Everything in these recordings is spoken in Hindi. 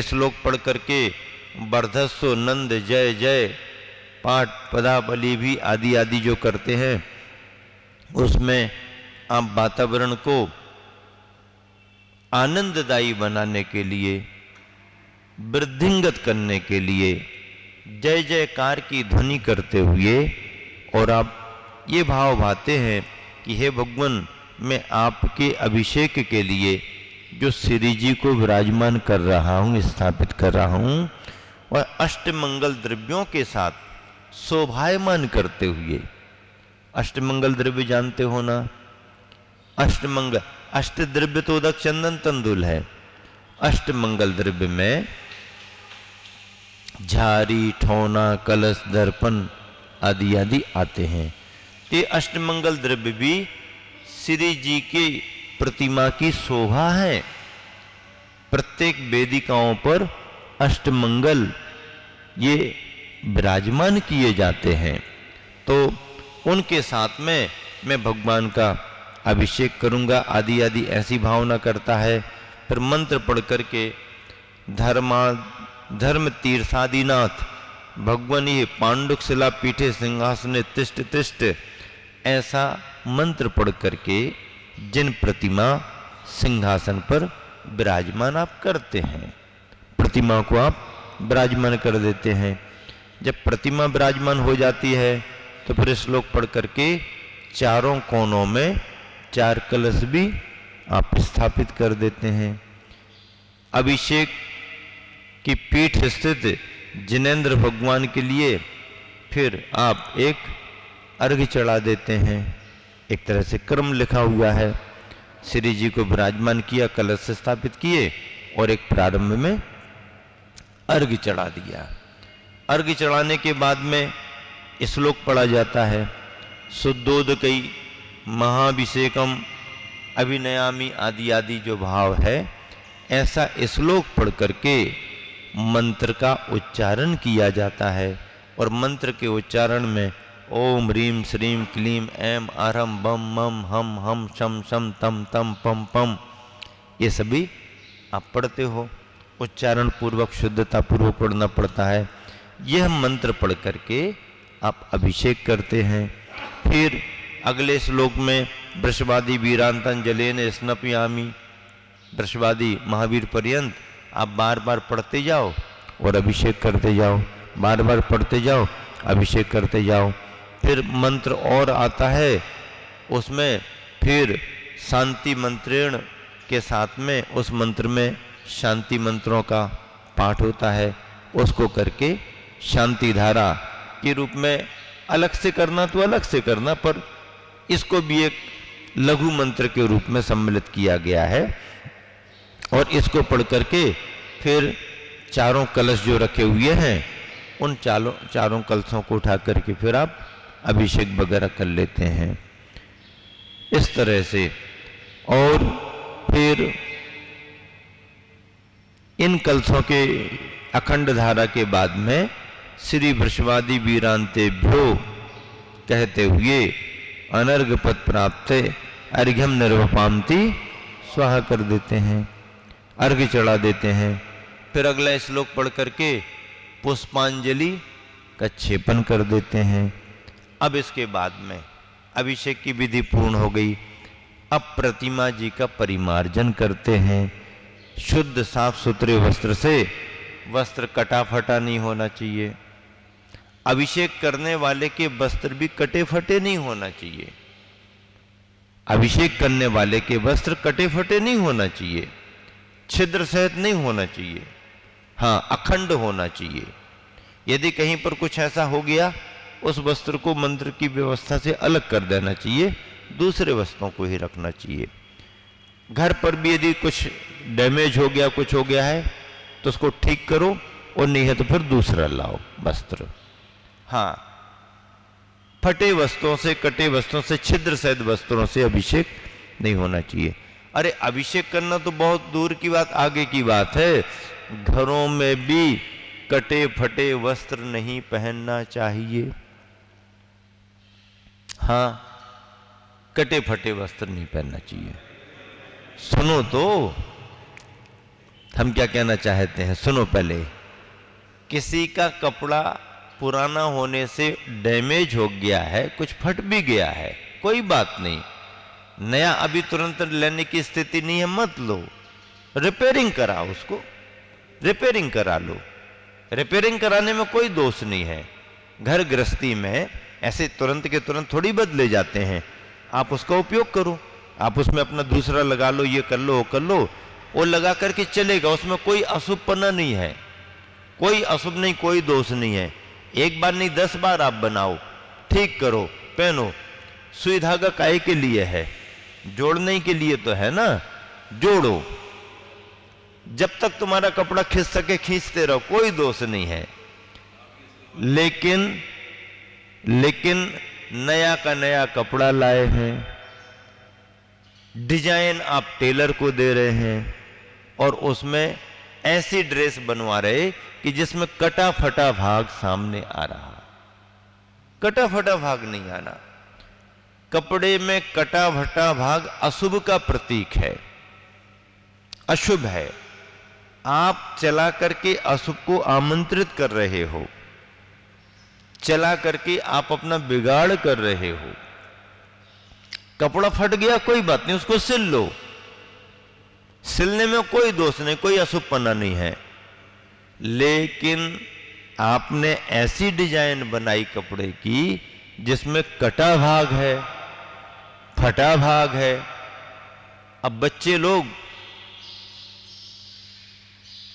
श्लोक पढ़ करके वर्धस्व नंद जय जय पाठ पदावली भी आदि आदि जो करते हैं, उसमें आप वातावरण को आनंददायी बनाने के लिए, वृद्धिंगत करने के लिए जय जयकार की ध्वनि करते हुए और आप ये भाव भाते हैं कि हे भगवान, मैं आपके अभिषेक के लिए जो श्री जी को विराजमान कर रहा हूँ, स्थापित कर रहा हूँ, और अष्टमंगल द्रव्यों के साथ शोभायमान करते हुए, अष्टमंगल द्रव्य जानते हो ना? अष्टमंगल, अष्ट द्रव्य तो उदक चंदन तंदुल है। अष्टमंगल द्रव्य में झारी, ठोना, कलश, दर्पण आदि आदि आते हैं। ये अष्टमंगल द्रव्य भी श्री जी की प्रतिमा की शोभा है। प्रत्येक वेदिकाओं पर अष्टमंगल ये विराजमान किए जाते हैं, तो उनके साथ में मैं भगवान का अभिषेक करूंगा आदि आदि ऐसी भावना करता है। फिर मंत्र पढ़ करके धर्म तीर्थादिनाथ भगवान ये पांडुक शिला पीठे सिंहासने तिष्ठ तिष्ठ, ऐसा मंत्र पढ़ करके जिन प्रतिमा सिंहासन पर विराजमान आप करते हैं, प्रतिमा को आप विराजमान कर देते हैं। जब प्रतिमा विराजमान हो जाती है तो फिर श्लोक पढ़ करके चारों कोनों में 4 कलश भी आप स्थापित कर देते हैं। अभिषेक की पीठ स्थित जिनेंद्र भगवान के लिए फिर आप एक अर्घ्य चढ़ा देते हैं। एक तरह से क्रम लिखा हुआ है। श्री जी को विराजमान किया, कलश स्थापित किए और एक प्रारंभ में अर्घ्य चढ़ा दिया। अर्घ्य चढ़ाने के बाद में श्लोक पढ़ा जाता है, शुद्धोदकई महाभिषेकम अभिनयामी आदि आदि जो भाव है, ऐसा श्लोक पढ़ करके मंत्र का उच्चारण किया जाता है। और मंत्र के उच्चारण में ओम ह्रीम श्रीम क्लीम ऐम आरम बम मम हम हम शम शम तम तम पम पम, ये सभी आप पढ़ते हो। उच्चारण पूर्वक शुद्धता पूर्वक पढ़ना पड़ता है। यह मंत्र पढ़ करके आप अभिषेक करते हैं। फिर अगले श्लोक में वृषभादि वीरांतन जलेन स्नपयामी, वृषभादि महावीर पर्यंत आप बार बार पढ़ते जाओ और अभिषेक करते जाओ, बार बार पढ़ते जाओ, अभिषेक करते जाओ। फिर मंत्र और आता है, उसमें फिर शांति मंत्रेण के साथ में उस मंत्र में शांति मंत्रों का पाठ होता है। उसको करके शांति धारा के रूप में अलग से करना तो अलग से करना, पर इसको भी एक लघु मंत्र के रूप में सम्मिलित किया गया है। और इसको पढ़ करके फिर चारों कलश जो रखे हुए हैं, उन चारों कलशों को उठा करके फिर आप अभिषेक वगैरह कर लेते हैं इस तरह से। और फिर इन कलशों के अखंड धारा के बाद में श्री वृषभादि वीरांतेभ्यो कहते हुए अनर्घ पद प्राप्त अर्घ्यम निर्वपामति स्वाहा कर देते हैं, अर्घ्य चढ़ा देते हैं। फिर अगला श्लोक पढ़ करके पुष्पांजलि का क्षेपण कर देते हैं। अब इसके बाद में अभिषेक की विधि पूर्ण हो गई। अब प्रतिमा जी का परिमार्जन करते हैं। शुद्ध साफ सुथरे वस्त्र से, वस्त्र कटा फटा नहीं होना चाहिए। अभिषेक करने वाले के वस्त्र भी कटे फटे नहीं होना चाहिए। अभिषेक करने वाले के वस्त्र कटे फटे नहीं होना चाहिए, छिद्र सहित नहीं होना चाहिए, हाँ अखंड होना चाहिए। यदि कहीं पर कुछ ऐसा हो गया, उस वस्त्र को मंत्र की व्यवस्था से अलग कर देना चाहिए, दूसरे वस्त्रों को ही रखना चाहिए। घर पर भी यदि कुछ डैमेज हो गया, कुछ हो गया है, तो उसको ठीक करो, और नहीं है तो फिर दूसरा लाओ वस्त्र। हाँ, फटे वस्त्रों से, कटे वस्त्रों से, छिद्र सहित वस्त्रों से अभिषेक नहीं होना चाहिए। अरे अभिषेक करना तो बहुत दूर की बात, आगे की बात है। घरों में भी कटे फटे वस्त्र नहीं पहनना चाहिए। हाँ, कटे फटे वस्त्र नहीं पहनना चाहिए। सुनो तो, हम क्या कहना चाहते हैं, सुनो पहले। किसी का कपड़ा पुराना होने से डैमेज हो गया है, कुछ फट भी गया है, कोई बात नहीं, नया अभी तुरंत लेने की स्थिति नहीं है, मत लो, रिपेयरिंग कराओ, उसको रिपेयरिंग करा लो। रिपेयरिंग कराने में कोई दोष नहीं है। घर गृहस्थी में ऐसे तुरंत के तुरंत थोड़ी बदले जाते हैं। आप उसका उपयोग करो, आप उसमें अपना दूसरा लगा लो, ये कर लो, वो कर लो, वो लगा करके चलेगा, उसमें कोई अशुभपना नहीं है, कोई अशुभ नहीं, कोई दोष नहीं है। एक बार नहीं 10 बार आप बनाओ, ठीक करो, पहनो। सुई धागा काहे के लिए है? जोड़ने के लिए तो है ना, जोड़ो। जब तक तुम्हारा कपड़ा खींच सके खींचते रहो, कोई दोष नहीं है। लेकिन नया का नया कपड़ा लाए हैं, डिजाइन आप टेलर को दे रहे हैं और उसमें ऐसी ड्रेस बनवा रहे कि जिसमें कटा फटा भाग सामने आ रहा। कटा फटा भाग नहीं आना। कपड़े में कटा फटा भाग अशुभ का प्रतीक है, अशुभ है। आप चला करके अशुभ को आमंत्रित कर रहे हो, चला करके आप अपना बिगाड़ कर रहे हो। कपड़ा फट गया कोई बात नहीं, उसको सिल लो, सिलने में कोई दोष नहीं, कोई अशुभपना नहीं है। लेकिन आपने ऐसी डिजाइन बनाई कपड़े की जिसमें कटा भाग है, फटा भाग है। अब बच्चे लोग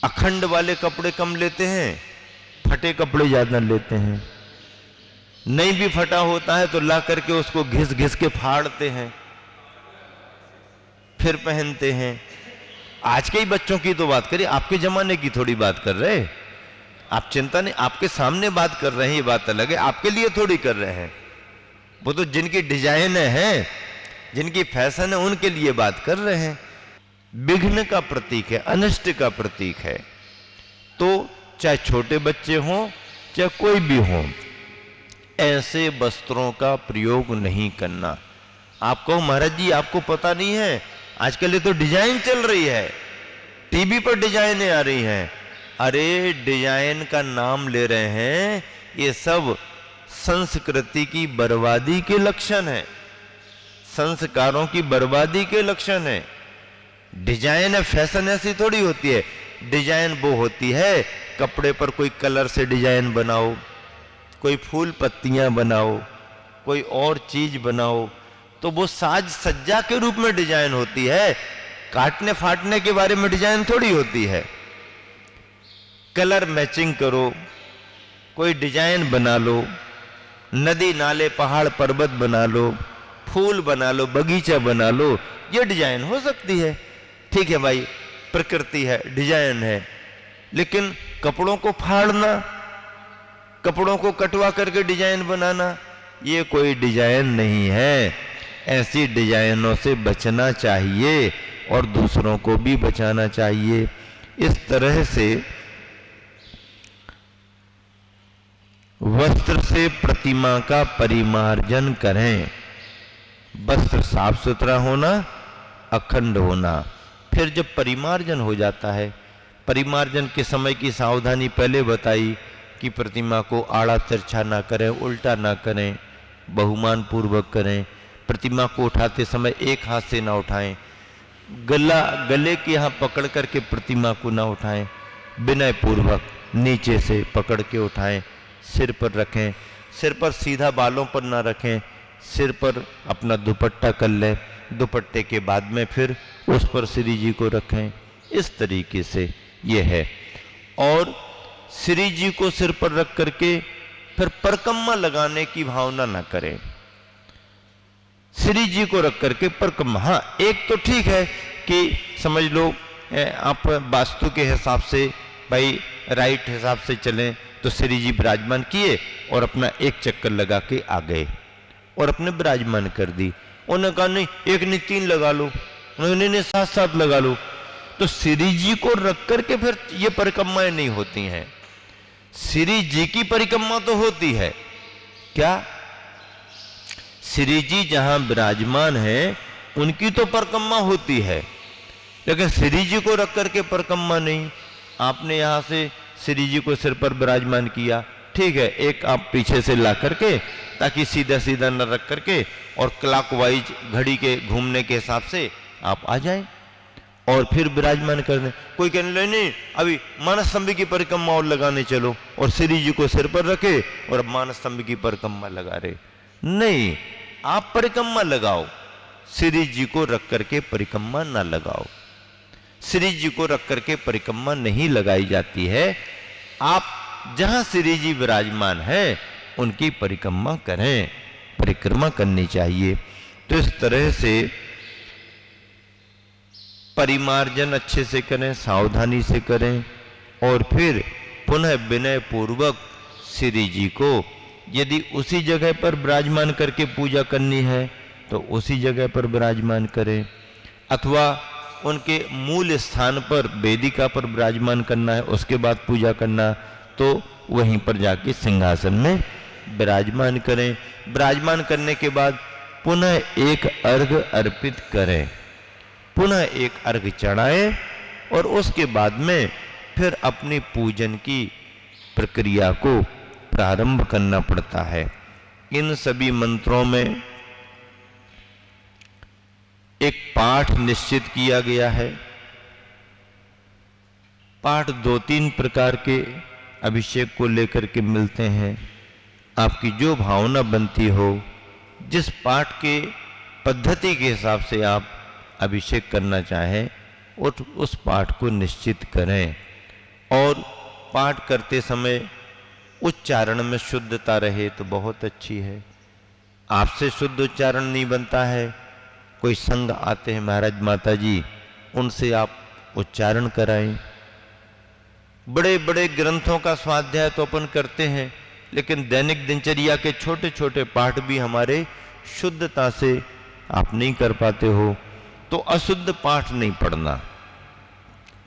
अखंड वाले कपड़े कम लेते हैं, फटे कपड़े ज्यादा लेते हैं। नहीं भी फटा होता है तो ला करके उसको घिस घिस के फाड़ते हैं, फिर पहनते हैं। आज के ही बच्चों की तो बात करिए, आपके जमाने की थोड़ी बात कर रहे। आप चिंता नहीं, आपके सामने बात कर रहे हैं, ये बात अलग है, आपके लिए थोड़ी कर रहे हैं। वो तो जिनकी डिजाइन है, जिनकी फैशन है, उनके लिए बात कर रहे हैं। विघ्न का प्रतीक है, अनिष्ट का प्रतीक है। तो चाहे छोटे बच्चे हों चाहे कोई भी हो, ऐसे वस्त्रों का प्रयोग नहीं करना। आप कहो महाराज जी आपको पता नहीं है, आजकल ये तो डिजाइन चल रही है, टीवी पर डिजाइनें आ रही हैं। अरे डिजाइन का नाम ले रहे हैं, ये सब संस्कृति की बर्बादी के लक्षण है, संस्कारों की बर्बादी के लक्षण है। डिजाइन है, फैशन ऐसी थोड़ी होती है। डिजाइन वो होती है, कपड़े पर कोई कलर से डिजाइन बनाओ, कोई फूल पत्तियां बनाओ, कोई और चीज बनाओ, तो वो साज सज्जा के रूप में डिजाइन होती है। काटने फाटने के बारे में डिजाइन थोड़ी होती है। कलर मैचिंग करो, कोई डिजाइन बना लो, नदी नाले पहाड़ पर्वत बना लो, फूल बना लो, बगीचा बना लो, ये डिजाइन हो सकती है। ठीक है भाई, प्रकृति है, डिजाइन है। लेकिन कपड़ों को फाड़ना, कपड़ों को कटवा करके डिजाइन बनाना, ये कोई डिजाइन नहीं है। ऐसी डिजाइनों से बचना चाहिए और दूसरों को भी बचाना चाहिए। इस तरह से वस्त्र से प्रतिमा का परिमार्जन करें। वस्त्र साफ सुथरा होना, अखंड होना। फिर जब परिमार्जन हो जाता है, परिमार्जन के समय की सावधानी पहले बताई कि प्रतिमा को आड़ा तिरछा ना करें, उल्टा ना करें, बहुमान पूर्वक करें। प्रतिमा को उठाते समय एक हाथ से ना उठाएं, गले के यहाँ पकड़ करके प्रतिमा को ना उठाएं, विनय पूर्वक नीचे से पकड़ के उठाएं, सिर पर रखें, सिर पर सीधा बालों पर ना रखें, सिर पर अपना दुपट्टा कर लें, दुपट्टे के बाद में फिर उस पर श्री जी को रखें। इस तरीके से ये है। और श्री जी को सिर पर रख करके फिर परकम्मा लगाने की भावना ना करें। श्री जी को रख करके परकम्मा, हाँ एक तो ठीक है कि समझ लो आप वास्तु के हिसाब से भाई राइट हिसाब से चलें, तो श्री जी विराजमान किए और अपना एक चक्कर लगा के आ गए और अपने विराजमान कर दी। उन्होंने कहा नहीं एक नहीं 3 लगा लो, उन्होंने नहीं 7-7 लगा लो। तो श्री जी को रख करके फिर ये परिक्रमाएं नहीं होती हैं। श्री जी की परिक्रमा तो होती है क्या? श्री जी जहां विराजमान है उनकी तो परिक्रमा होती है, लेकिन श्री जी को रख करके परिक्रमा नहीं। आपने यहाँ से श्री जी को सिर पर विराजमान किया, ठीक है, एक आप पीछे से ला करके, ताकि सीधा सीधा न रख करके और क्लॉकवाइज घड़ी के घूमने के हिसाब से आप आ जाएं और फिर विराजमान कर दें। कोई कहने लगे नहीं अभी मानस स्तंभ की परिक्रमा और लगाने चलो, और श्री जी को सिर पर रखे और अब मानस स्तंभ की परिक्रमा लगा रहे। नहीं, आप परिक्रमा लगाओ, श्री जी को रख करके परिक्रमा ना लगाओ। श्री जी को रख करके परिक्रमा नहीं लगाई जाती है। आप जहां श्री जी विराजमान है उनकी परिक्रमा करें, परिक्रमा करनी चाहिए। तो इस तरह से परिमार्जन अच्छे से करें, सावधानी से करें, और फिर पुनः विनय पूर्वक श्री जी को यदि उसी जगह पर विराजमान करके पूजा करनी है तो उसी जगह पर विराजमान करें, अथवा उनके मूल स्थान पर वेदिका पर विराजमान करना है, उसके बाद पूजा करना, तो वहीं पर जाके सिंहासन में विराजमान करें। विराजमान करने के बाद पुनः एक अर्घ अर्पित करें, पुनः एक अर्घ चढ़ाएं, और उसके बाद में फिर अपनी पूजन की प्रक्रिया को प्रारंभ करना पड़ता है। इन सभी मंत्रों में एक पाठ निश्चित किया गया है। पाठ 2-3 प्रकार के अभिषेक को लेकर के मिलते हैं। आपकी जो भावना बनती हो, जिस पाठ के पद्धति के हिसाब से आप अभिषेक करना चाहें, उस पाठ को निश्चित करें, और पाठ करते समय उच्चारण में शुद्धता रहे तो बहुत अच्छी है। आपसे शुद्ध उच्चारण नहीं बनता है, कोई संघ आते हैं महाराज माता जी, उनसे आप उच्चारण कराएं। बड़े बड़े ग्रंथों का स्वाध्याय तो अपन करते हैं, लेकिन दैनिक दिनचर्या के छोटे छोटे पाठ भी हमारे शुद्धता से आप नहीं कर पाते हो, तो अशुद्ध पाठ नहीं पढ़ना।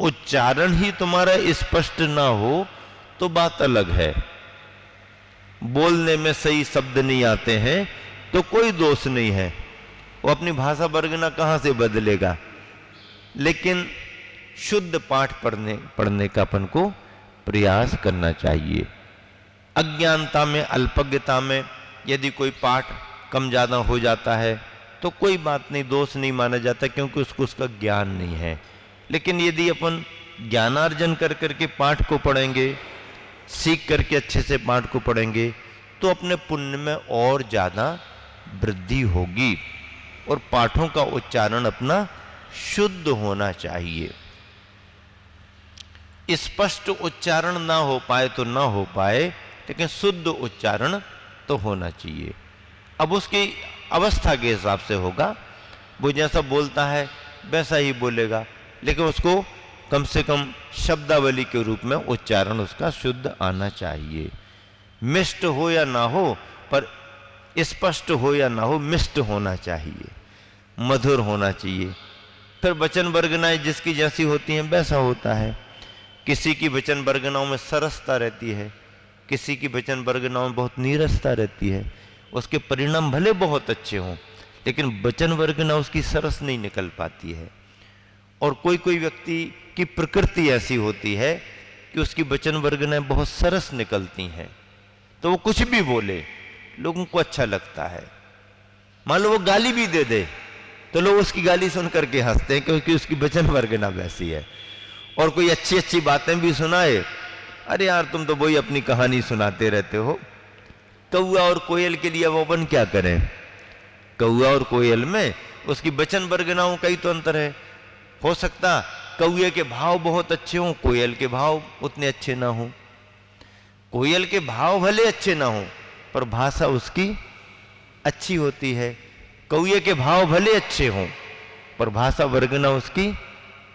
उच्चारण ही तुम्हारा स्पष्ट ना हो तो बात अलग है। बोलने में सही शब्द नहीं आते हैं तो कोई दोष नहीं है, वो अपनी भाषा वर्गना कहां से बदलेगा, लेकिन शुद्ध पाठ पढ़ने का अपन को प्रयास करना चाहिए। अज्ञानता में, अल्पज्ञता में यदि कोई पाठ कम ज्यादा हो जाता है तो कोई बात नहीं, दोष नहीं माना जाता, क्योंकि उसको उसका ज्ञान नहीं है। लेकिन यदि अपन ज्ञानार्जन कर करके पाठ को पढ़ेंगे, सीख करके अच्छे से पाठ को पढ़ेंगे, तो अपने पुण्य में और ज्यादा वृद्धि होगी। और पाठों का उच्चारण अपना शुद्ध होना चाहिए। स्पष्ट उच्चारण ना हो पाए तो ना हो पाए, लेकिन शुद्ध उच्चारण तो होना चाहिए। अब उसकी अवस्था के हिसाब से होगा, वो जैसा बोलता है वैसा ही बोलेगा, लेकिन उसको कम से कम शब्दावली के रूप में उच्चारण उसका शुद्ध आना चाहिए। मिष्ट हो या ना हो, पर स्पष्ट हो या ना हो, मिष्ट होना चाहिए, मधुर होना चाहिए। फिर वचन वर्गनाएं जिसकी जैसी होती हैं वैसा होता है। किसी की वचन वर्गनाओं में सरसता रहती है, किसी की वचन वर्गनाओं में बहुत नीरसता रहती है। उसके परिणाम भले बहुत अच्छे हों, लेकिन वचन वर्गना उसकी सरस नहीं निकल पाती है। और कोई कोई व्यक्ति की प्रकृति ऐसी होती है कि उसकी वचन वर्गनाएं बहुत सरस निकलती हैं, तो वो कुछ भी बोले लोगों को अच्छा लगता है। मान लो वो गाली भी दे दे तो लोग उसकी गाली सुन करके हंसते हैं, क्योंकि उसकी वचन वर्गना वैसी है। और कोई अच्छी अच्छी बातें भी सुनाए, अरे यार तुम तो वही अपनी कहानी सुनाते रहते हो। कौआ और कोयल के लिए वो अपन क्या करें? कौआ और कोयल में उसकी वचन वर्गनाओं का ही तो अंतर है। हो सकता कौए के भाव बहुत अच्छे हों, कोयल के भाव उतने अच्छे ना हों। कोयल के भाव भले अच्छे ना हों, पर भाषा उसकी अच्छी होती है। कौए के भाव भले अच्छे हों, पर भाषा वर्गना उसकी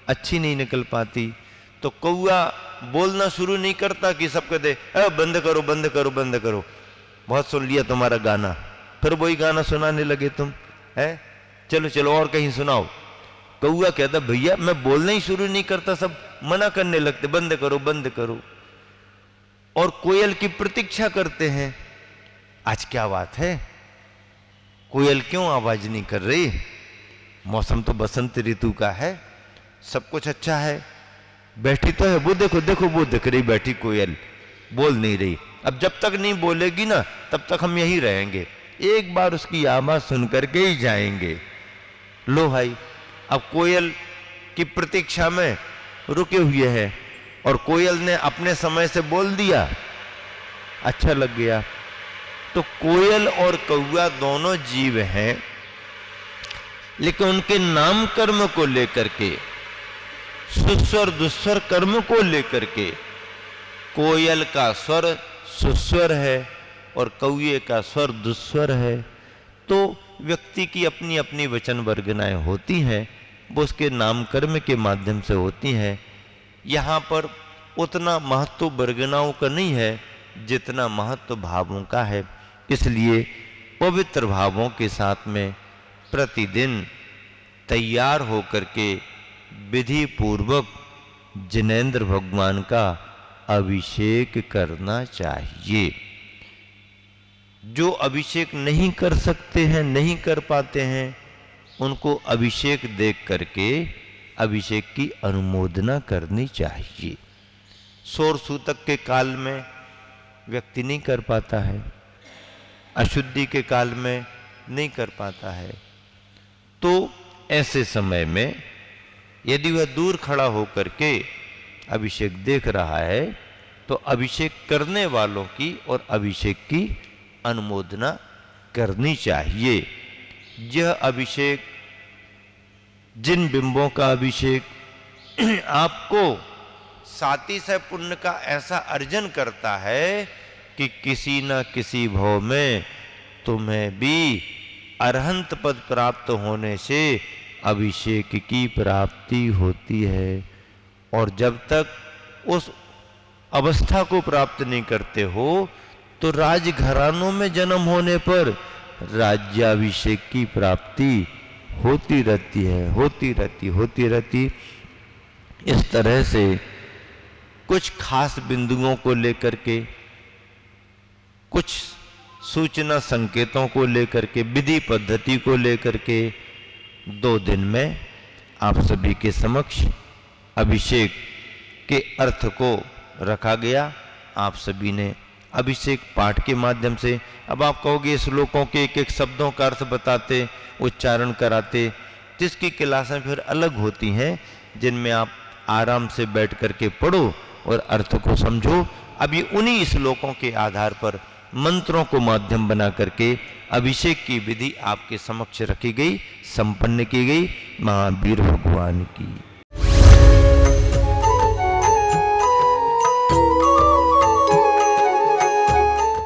अच्छी नहीं निकल पाती। तो कौआ बोलना शुरू नहीं करता कि सब कहते बंद करो बंद करो बंद करो, बहुत सुन लिया तुम्हारा गाना, फिर वही गाना सुनाने लगे तुम, है चलो चलो और कहीं सुनाओ। कौआ कहता भैया मैं बोलना ही शुरू नहीं करता, सब मना करने लगते बंद करो बंद करो। और कोयल की प्रतीक्षा करते हैं, आज क्या बात है, कोयल क्यों आवाज नहीं कर रही? मौसम तो बसंत ऋतु का है, सब कुछ अच्छा है, बैठी तो है, वो देखो देखो वो दिख रही बैठी कोयल, बोल नहीं रही। अब जब तक नहीं बोलेगी ना तब तक हम यहीं रहेंगे, एक बार उसकी आवाज सुन करके ही जाएंगे। लो भाई, अब कोयल की प्रतीक्षा में रुके हुए हैं और कोयल ने अपने समय से बोल दिया, अच्छा लग गया। तो कोयल और कौआ दोनों जीव हैं, लेकिन उनके नाम कर्म को लेकर के, सुस्वर दुस्वर कर्म को लेकर के, कोयल का स्वर सुस्वर है और कौए का स्वर दुस्वर है। तो व्यक्ति की अपनी अपनी वचन वर्गनाएं होती हैं, वो उसके नाम कर्म के माध्यम से होती हैं। यहाँ पर उतना महत्व वर्गनाओं का नहीं है जितना महत्व भावों का है। इसलिए पवित्र भावों के साथ में प्रतिदिन तैयार होकर के विधि पूर्वक जिनेंद्र भगवान का अभिषेक करना चाहिए। जो अभिषेक नहीं कर सकते हैं, नहीं कर पाते हैं, उनको अभिषेक देख करके अभिषेक की अनुमोदना करनी चाहिए। सौर सूतक के काल में व्यक्ति नहीं कर पाता है, अशुद्धि के काल में नहीं कर पाता है, तो ऐसे समय में यदि वह दूर खड़ा होकर के अभिषेक देख रहा है तो अभिषेक करने वालों की और अभिषेक की अनुमोदना करनी चाहिए। यह अभिषेक, जिन बिंबों का अभिषेक आपको साती से पुण्य का ऐसा अर्जन करता है कि किसी न किसी भाव में तुम्हें भी अरहंत पद प्राप्त होने से अभिषेक की प्राप्ति होती है। और जब तक उस अवस्था को प्राप्त नहीं करते हो तो राजघरानों में जन्म होने पर राज्याभिषेक की प्राप्ति होती रहती है, होती रहती। इस तरह से कुछ खास बिंदुओं को लेकर के, कुछ सूचना संकेतों को लेकर के, विधि पद्धति को लेकर के 2 दिन में आप सभी के समक्ष अभिषेक के अर्थ को रखा गया। आप सभी ने अभिषेक पाठ के माध्यम से, अब आप कहोगे श्लोकों के एक एक शब्दों का अर्थ बताते, उच्चारण कराते, जिसकी क्लासें फिर अलग होती हैं, जिनमें आप आराम से बैठ करके पढ़ो और अर्थ को समझो। अभी उन्हीं श्लोकों के आधार पर मंत्रों को माध्यम बना करके अभिषेक की विधि आपके समक्ष रखी गई, संपन्न की गई। महावीर भगवान की